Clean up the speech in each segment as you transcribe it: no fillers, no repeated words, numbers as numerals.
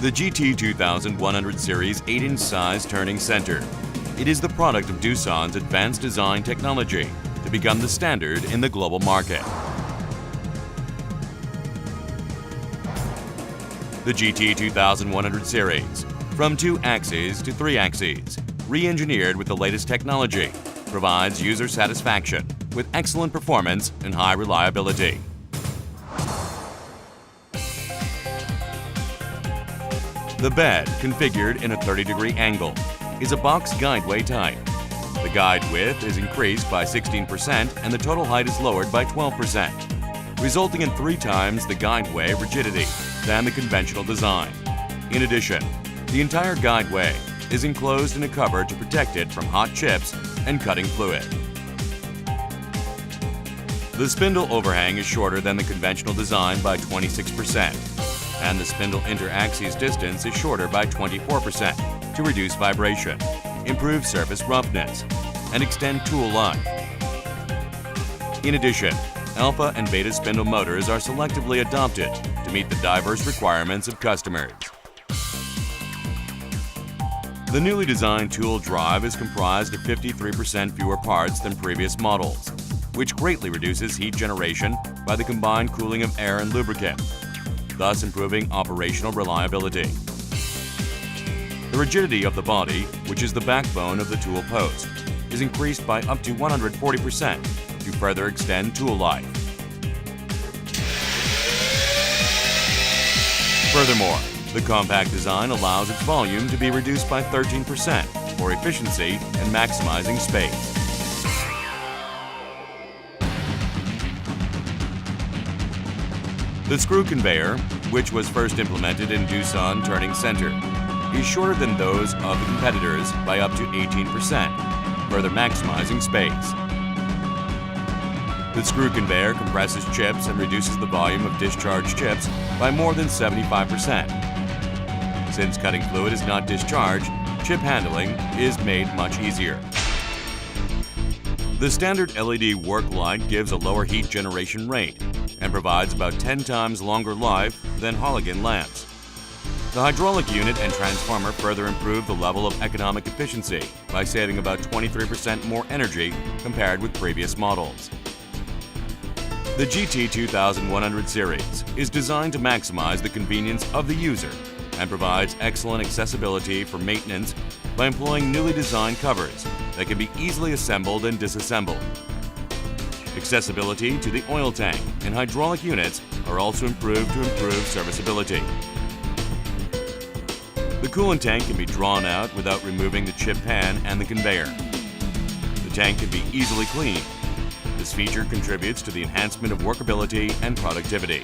The GT2100 series 8-inch size turning center. It is the product of Doosan's advanced design technology to become the standard in the global market. The GT2100 series, from 2 axes to 3 axes, re-engineered with the latest technology, provides user satisfaction with excellent performance and high reliability. The bed, configured in a 30-degree angle, is a box guideway type. The guide width is increased by 16% and the total height is lowered by 12%, resulting in 3 times the guideway rigidity than the conventional design. In addition, the entire guideway is enclosed in a cover to protect it from hot chips and cutting fluid. The spindle overhang is shorter than the conventional design by 26%. And the spindle inter-axis distance is shorter by 24% to reduce vibration, improve surface roughness, and extend tool life. In addition, alpha and beta spindle motors are selectively adopted to meet the diverse requirements of customers. The newly designed tool drive is comprised of 53% fewer parts than previous models, which greatly reduces heat generation by the combined cooling of air and lubricant, thus improving operational reliability. The rigidity of the body, which is the backbone of the tool post, is increased by up to 140% to further extend tool life. Furthermore, the compact design allows its volume to be reduced by 13% for efficiency and maximizing space. The screw conveyor, which was first implemented in Doosan Turning Center, is shorter than those of the competitors by up to 18%, further maximizing space. The screw conveyor compresses chips and reduces the volume of discharged chips by more than 75%. Since cutting fluid is not discharged, chip handling is made much easier. The standard LED work light gives a lower heat generation rate and provides about 10 times longer life than halogen lamps. The hydraulic unit and transformer further improve the level of economic efficiency by saving about 23% more energy compared with previous models. The GT2100 series is designed to maximize the convenience of the user and provides excellent accessibility for maintenance by employing newly designed covers that can be easily assembled and disassembled. Accessibility to the oil tank and hydraulic units are also improved to improve serviceability. The coolant tank can be drawn out without removing the chip pan and the conveyor. The tank can be easily cleaned. This feature contributes to the enhancement of workability and productivity.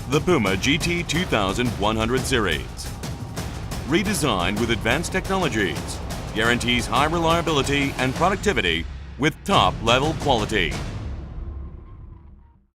The PUMA GT2100 series, redesigned with advanced technologies, guarantees high reliability and productivity with top-level quality.